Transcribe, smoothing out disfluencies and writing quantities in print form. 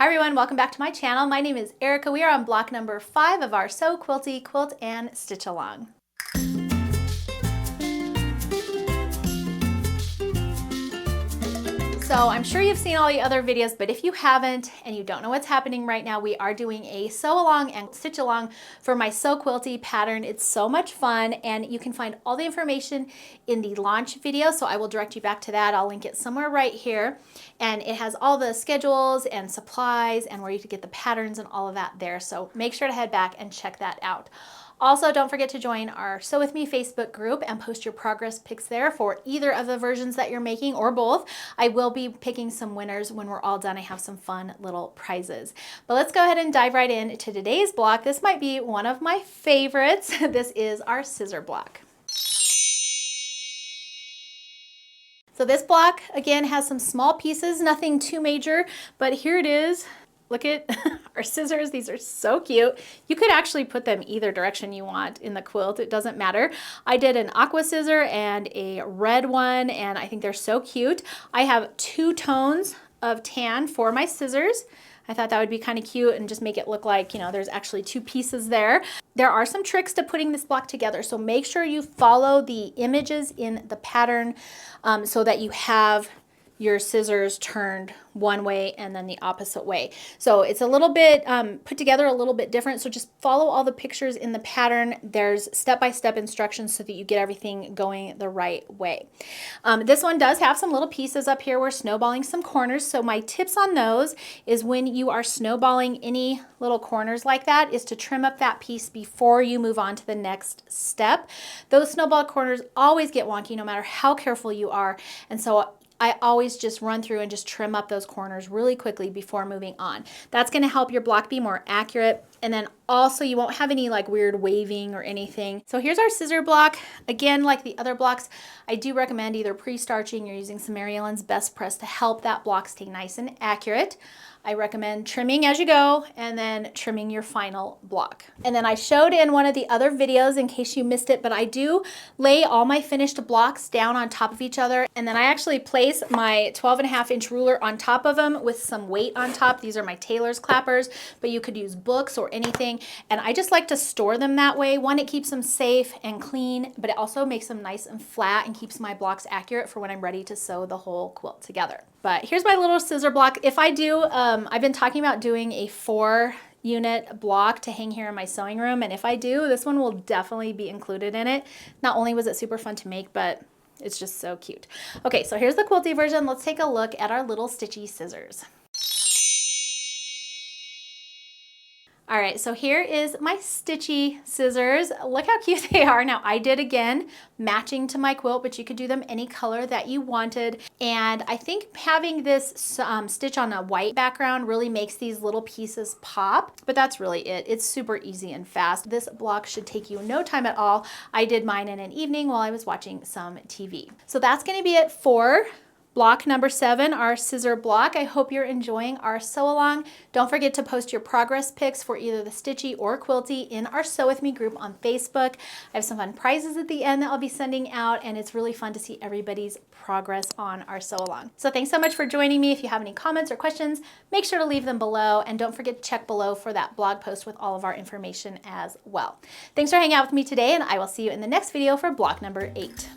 Hi everyone, welcome back to my channel. My name is Erica. We are on block number 5 of our Sew Quilty Quilt and Stitch Along. So I'm sure you've seen all the other videos, but if you haven't and you don't know what's happening right now, we are doing a sew along and stitch along for my Sew Quilty pattern. It's so much fun, and you can find all the information in the launch video, so I will direct you back to that. I'll link it somewhere right here, and it has all the schedules and supplies and where you can get the patterns and all of that there, so make sure to head back and check that out. Also, don't forget to join our Sew With Me Facebook group and post your progress pics there for either of the versions that you're making or both. I will be picking some winners when we're all done. I have some fun little prizes. But let's go ahead and dive right into today's block. This might be one of my favorites. This is our scissor block. So this block, again, has some small pieces, nothing too major, but here it is. Look at our scissors. These are so cute. You could actually put them either direction you want in the quilt. It doesn't matter. I did an aqua scissor and a red one, and I think they're so cute. I have 2 tones of tan for my scissors. I thought that would be kind of cute and just make it look like, you know, there's actually 2 pieces there. There are some tricks to putting this block together, so make sure you follow the images in the pattern so that you have your scissors turned one way and then the opposite way. So it's a little bit put together a little bit different. So just follow all the pictures in the pattern. There's step-by-step instructions so that you get everything going the right way. This one does have some little pieces up here. We're snowballing some corners. So my tips on those is when you are snowballing any little corners like that is to trim up that piece before you move on to the next step. Those snowball corners always get wonky no matter how careful you are. And so I always just run through and just trim up those corners really quickly before moving on. That's going to help your block be more accurate, and then also you won't have any like weird waving or anything. So here's our scissor block. Again, like the other blocks, I do recommend either pre-starching or using some Mary Ellen's Best Press to help that block stay nice and accurate. I recommend trimming as you go and then trimming your final block. And then I showed in one of the other videos in case you missed it, but I do lay all my finished blocks down on top of each other, and then I actually place my 12.5-inch ruler on top of them with some weight on top. These are my tailor's clappers, but you could use books or anything, and I just like to store them that way. One, it keeps them safe and clean, but it also makes them nice and flat and keeps my blocks accurate for when I'm ready to sew the whole quilt together. But here's my little scissor block. If I do, I've been talking about doing a 4-unit block to hang here in my sewing room, and if I do, this one will definitely be included in it. Not only was it super fun to make, but it's just so cute. Okay, so here's the quilty version. Let's take a look at our little Stitchy scissors. All right, so here is my Stitchy scissors. Look how cute they are. Now I did, again, matching to my quilt, but you could do them any color that you wanted. And I think having this stitch on a white background really makes these little pieces pop, but that's really it. It's super easy and fast. This block should take you no time at all. I did mine in an evening while I was watching some TV. So that's gonna be it for block number 7, our scissor block. I hope you're enjoying our sew along. Don't forget to post your progress pics for either the Stitchy or Quilty in our Sew With Me group on Facebook. I have some fun prizes at the end that I'll be sending out, and it's really fun to see everybody's progress on our sew along. So thanks so much for joining me. If you have any comments or questions, make sure to leave them below, and don't forget to check below for that blog post with all of our information as well. Thanks for hanging out with me today, and I will see you in the next video for block number 8.